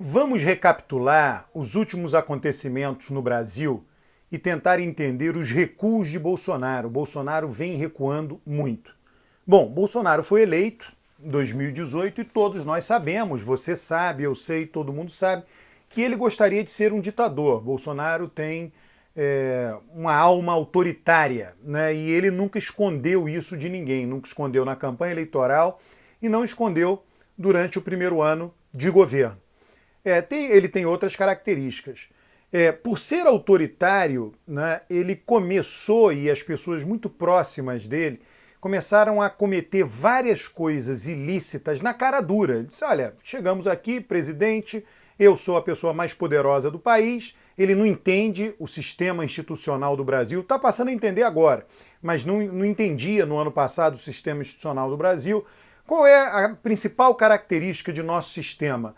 Vamos recapitular os últimos acontecimentos no Brasil e tentar entender os recuos de Bolsonaro. Bolsonaro vem recuando muito. Bom, Bolsonaro foi eleito em 2018 e todos nós sabemos, você sabe, eu sei, todo mundo sabe, que ele gostaria de ser um ditador. Bolsonaro tem uma alma autoritária, né? E ele nunca escondeu isso de ninguém, nunca escondeu na campanha eleitoral e não escondeu durante o primeiro ano de governo. Ele tem outras características. Por ser autoritário, né, ele começou, e as pessoas muito próximas dele começaram a cometer várias coisas ilícitas na cara dura. Ele disse, olha, chegamos aqui, presidente, eu sou a pessoa mais poderosa do país, ele não entende o sistema institucional do Brasil, está passando a entender agora, mas não entendia no ano passado o sistema institucional do Brasil. Qual é a principal característica de nosso sistema?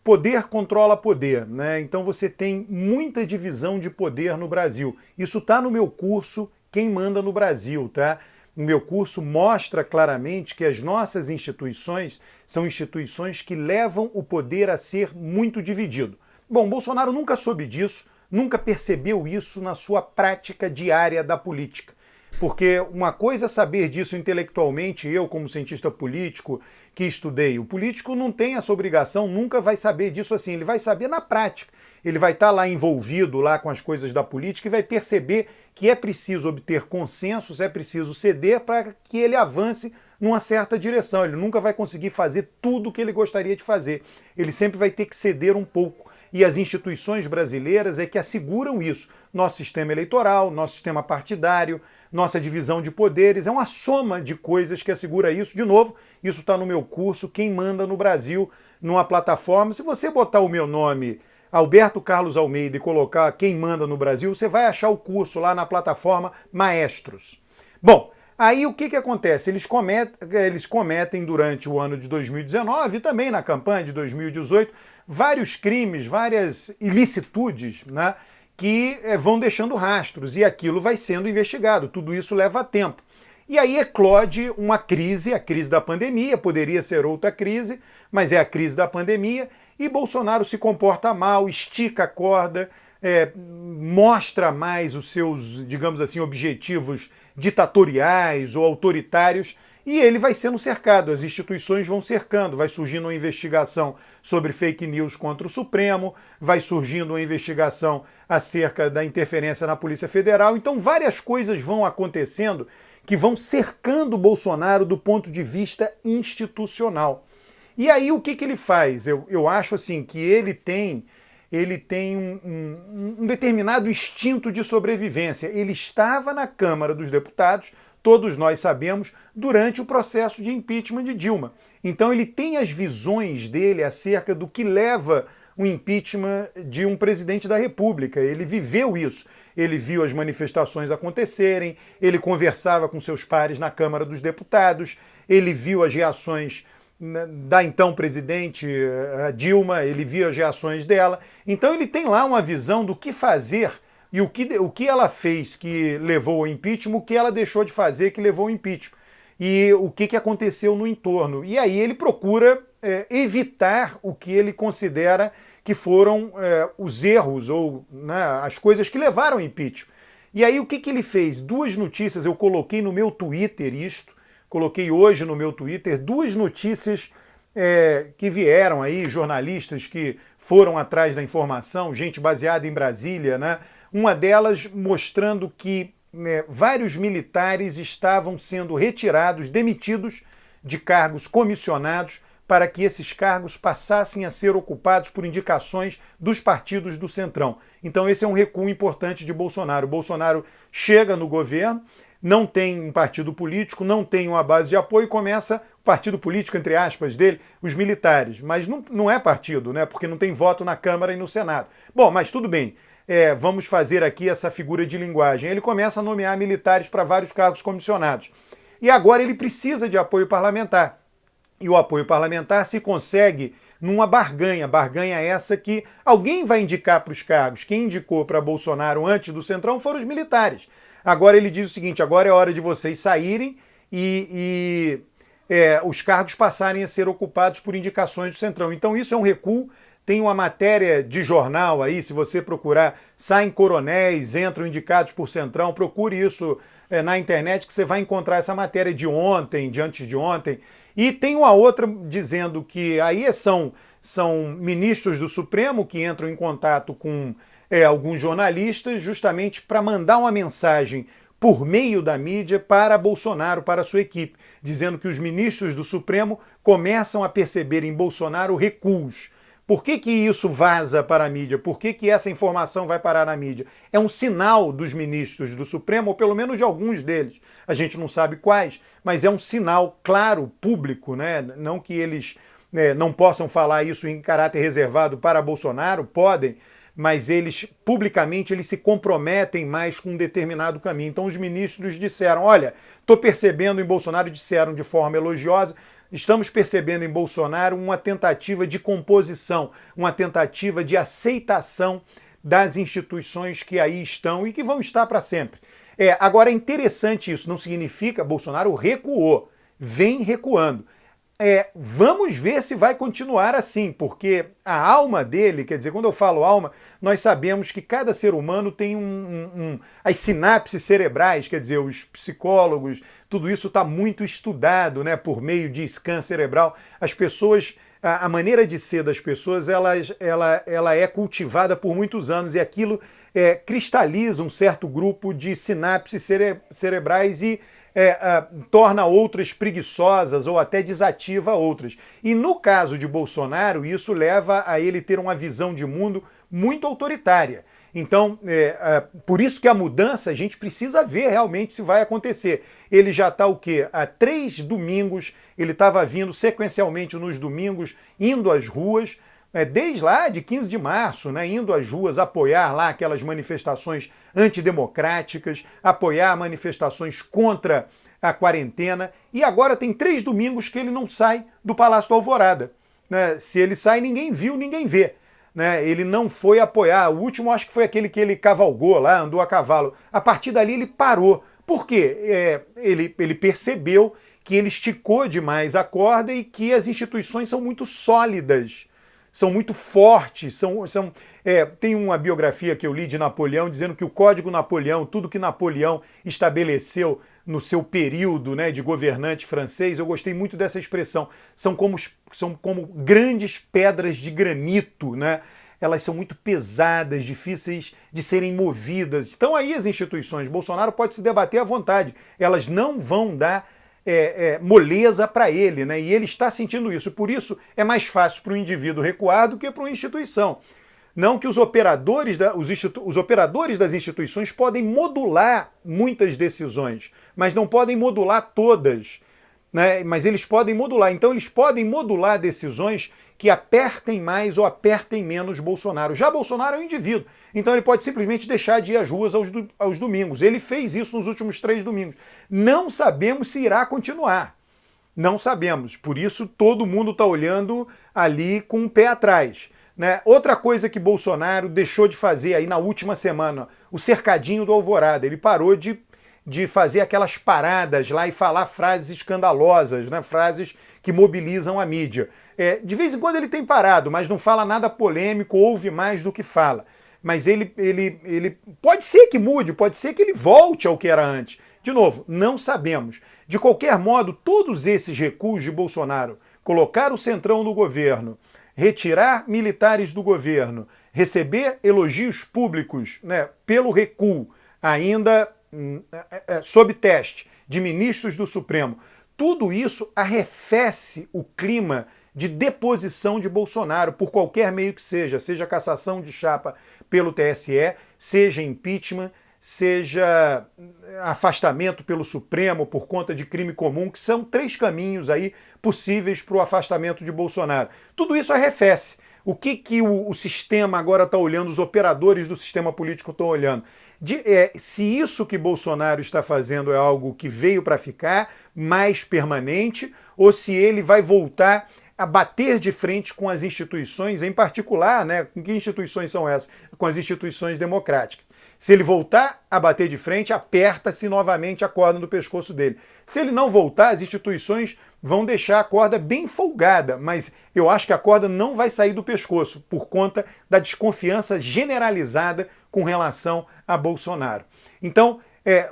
Poder controla poder, né? Então você tem muita divisão de poder no Brasil. Isso está no meu curso, Quem Manda no Brasil, tá? O meu curso mostra claramente que as nossas instituições são instituições que levam o poder a ser muito dividido. Bom, Bolsonaro nunca soube disso, nunca percebeu isso na sua prática diária da política. Porque uma coisa é saber disso intelectualmente, eu como cientista político que estudei, o político não tem essa obrigação, nunca vai saber disso assim, ele vai saber na prática. Ele vai estar lá envolvido lá com as coisas da política e vai perceber que é preciso obter consensos, é preciso ceder para que ele avance numa certa direção. Ele nunca vai conseguir fazer tudo o que ele gostaria de fazer. Ele sempre vai ter que ceder um pouco. E as instituições brasileiras é que asseguram isso. Nosso sistema eleitoral, nosso sistema partidário, nossa divisão de poderes, é uma soma de coisas que assegura isso. De novo, isso está no meu curso, Quem Manda no Brasil, numa plataforma. Se você botar o meu nome, Alberto Carlos Almeida, e colocar Quem Manda no Brasil, você vai achar o curso lá na plataforma Maestros. Bom, aí o que acontece? Eles cometem durante o ano de 2019 e também na campanha de 2018 vários crimes, várias ilicitudes, né, que vão deixando rastros e aquilo vai sendo investigado. Tudo isso leva tempo. E aí eclode uma crise, a crise da pandemia, poderia ser outra crise, mas é a crise da pandemia, e Bolsonaro se comporta mal, estica a corda, mostra mais os seus, digamos assim, objetivos ditatoriais ou autoritários, e ele vai sendo cercado, as instituições vão cercando, vai surgindo uma investigação sobre fake news contra o Supremo, vai surgindo uma investigação acerca da interferência na Polícia Federal, então várias coisas vão acontecendo que vão cercando Bolsonaro do ponto de vista institucional. E aí o que ele faz? Eu acho assim que ele tem um determinado instinto de sobrevivência. Ele estava na Câmara dos Deputados, todos nós sabemos, durante o processo de impeachment de Dilma. Então ele tem as visões dele acerca do que leva o impeachment de um presidente da República. Ele viveu isso. Ele viu as manifestações acontecerem, ele conversava com seus pares na Câmara dos Deputados, ele viu as reações da então presidente Dilma, ele viu as reações dela. Então ele tem lá uma visão do que fazer e o que ela fez que levou ao impeachment, o que ela deixou de fazer que levou ao impeachment. E o que aconteceu no entorno. E aí ele procura evitar o que ele considera que foram os erros ou, né, as coisas que levaram ao impeachment. E aí o que ele fez? Duas notícias, eu coloquei no meu Twitter isto, coloquei hoje no meu Twitter, duas notícias que vieram aí, jornalistas que foram atrás da informação, gente baseada em Brasília, né? Uma delas mostrando que vários militares estavam sendo retirados, demitidos de cargos comissionados para que esses cargos passassem a ser ocupados por indicações dos partidos do Centrão. Então esse é um recuo importante de Bolsonaro. Bolsonaro chega no governo, não tem um partido político, não tem uma base de apoio, começa o partido político, entre aspas, dele, os militares. Mas não é partido, né? Porque não tem voto na Câmara e no Senado. Bom, mas tudo bem. Vamos fazer aqui essa figura de linguagem. Ele começa a nomear militares para vários cargos comissionados. E agora ele precisa de apoio parlamentar. E o apoio parlamentar se consegue numa barganha. Barganha essa que alguém vai indicar para os cargos. Quem indicou para Bolsonaro antes do Centrão foram os militares. Agora ele diz o seguinte, agora é hora de vocês saírem e os cargos passarem a ser ocupados por indicações do Centrão. Então isso é um recuo tem uma matéria de jornal aí, se você procurar, saem coronéis, entram indicados por Centrão, procure isso na internet que você vai encontrar essa matéria de ontem, de antes de ontem. E tem uma outra dizendo que aí são ministros do Supremo que entram em contato com alguns jornalistas justamente para mandar uma mensagem por meio da mídia para Bolsonaro, para a sua equipe, dizendo que os ministros do Supremo começam a perceber em Bolsonaro recuos. Por que isso vaza para a mídia? Por que essa informação vai parar na mídia? É um sinal dos ministros do Supremo, ou pelo menos de alguns deles. A gente não sabe quais, mas é um sinal claro, público, né? Não que eles não possam falar isso em caráter reservado para Bolsonaro, podem, mas eles, publicamente, eles se comprometem mais com um determinado caminho. Então os ministros disseram, olha, estou percebendo em Bolsonaro, disseram de forma elogiosa, estamos percebendo em Bolsonaro uma tentativa de composição, uma tentativa de aceitação das instituições que aí estão e que vão estar para sempre. Agora é interessante isso, não significa Bolsonaro recuou, vem recuando. Vamos ver se vai continuar assim, porque a alma dele, quer dizer, quando eu falo alma, nós sabemos que cada ser humano tem as sinapses cerebrais, quer dizer, os psicólogos, tudo isso está muito estudado, né, por meio de scan cerebral. As pessoas, a maneira de ser das pessoas, ela é cultivada por muitos anos e aquilo cristaliza um certo grupo de sinapses cerebrais e torna outras preguiçosas ou até desativa outras. E no caso de Bolsonaro, isso leva a ele ter uma visão de mundo muito autoritária. Então, por isso que a mudança, a gente precisa ver realmente se vai acontecer. Ele já está o quê? Há 3 domingos, ele estava vindo sequencialmente nos domingos, indo às ruas, desde lá de 15 de março, né, indo às ruas apoiar lá aquelas manifestações antidemocráticas, apoiar manifestações contra a quarentena, e agora tem 3 domingos que ele não sai do Palácio do Alvorada. Né? Se ele sai, ninguém viu, ninguém vê. Né? Ele não foi apoiar. O último acho que foi aquele que ele cavalgou lá, andou a cavalo. A partir dali ele parou. Por quê? Ele percebeu que ele esticou demais a corda e que as instituições são muito sólidas, são muito fortes, tem uma biografia que eu li de Napoleão dizendo que o Código Napoleão, tudo que Napoleão estabeleceu no seu período, né, de governante francês, eu gostei muito dessa expressão, são como grandes pedras de granito, né? Elas são muito pesadas, difíceis de serem movidas. Estão aí as instituições, Bolsonaro pode se debater à vontade, elas não vão dar moleza para ele, né? E ele está sentindo isso. Por isso é mais fácil para o indivíduo recuar do que para uma instituição. Não que os operadores das instituições podem modular muitas decisões, mas não podem modular todas, né? Mas eles podem modular. Então eles podem modular decisões que apertem mais ou apertem menos Bolsonaro. Já Bolsonaro é um indivíduo, então ele pode simplesmente deixar de ir às ruas aos domingos. Ele fez isso nos últimos 3 domingos. Não sabemos se irá continuar. Não sabemos. Por isso todo mundo está olhando ali com o pé atrás. Né? Outra coisa que Bolsonaro deixou de fazer aí na última semana, o cercadinho do Alvorada. Ele parou de fazer aquelas paradas lá e falar frases escandalosas, né? Frases que mobilizam a mídia. De vez em quando ele tem parado, mas não fala nada polêmico, ouve mais do que fala. Mas ele pode ser que mude, pode ser que ele volte ao que era antes. De novo, não sabemos. De qualquer modo, todos esses recuos de Bolsonaro, colocar o Centrão no governo, retirar militares do governo, receber elogios públicos, né, pelo recuo, ainda sob teste, de ministros do Supremo, tudo isso arrefece o clima de deposição de Bolsonaro por qualquer meio que seja cassação de chapa pelo TSE, seja impeachment, seja afastamento pelo Supremo por conta de crime comum, que são 3 caminhos aí possíveis para o afastamento de Bolsonaro. Tudo isso arrefece. O que o sistema agora está olhando, os operadores do sistema político estão olhando? Se isso que Bolsonaro está fazendo é algo que veio para ficar, mais permanente, ou se ele vai voltar a bater de frente com as instituições, em particular, né? Que instituições são essas? Com as instituições democráticas. Se ele voltar a bater de frente, aperta-se novamente a corda do pescoço dele. Se ele não voltar, as instituições vão deixar a corda bem folgada, mas eu acho que a corda não vai sair do pescoço por conta da desconfiança generalizada com relação a Bolsonaro. Então,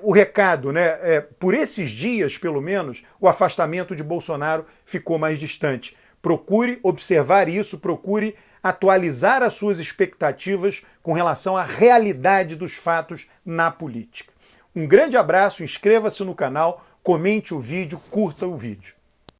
o recado, né? Por esses dias, pelo menos, o afastamento de Bolsonaro ficou mais distante. Procure observar isso, procure atualizar as suas expectativas com relação à realidade dos fatos na política. Um grande abraço, inscreva-se no canal, comente o vídeo, curta o vídeo.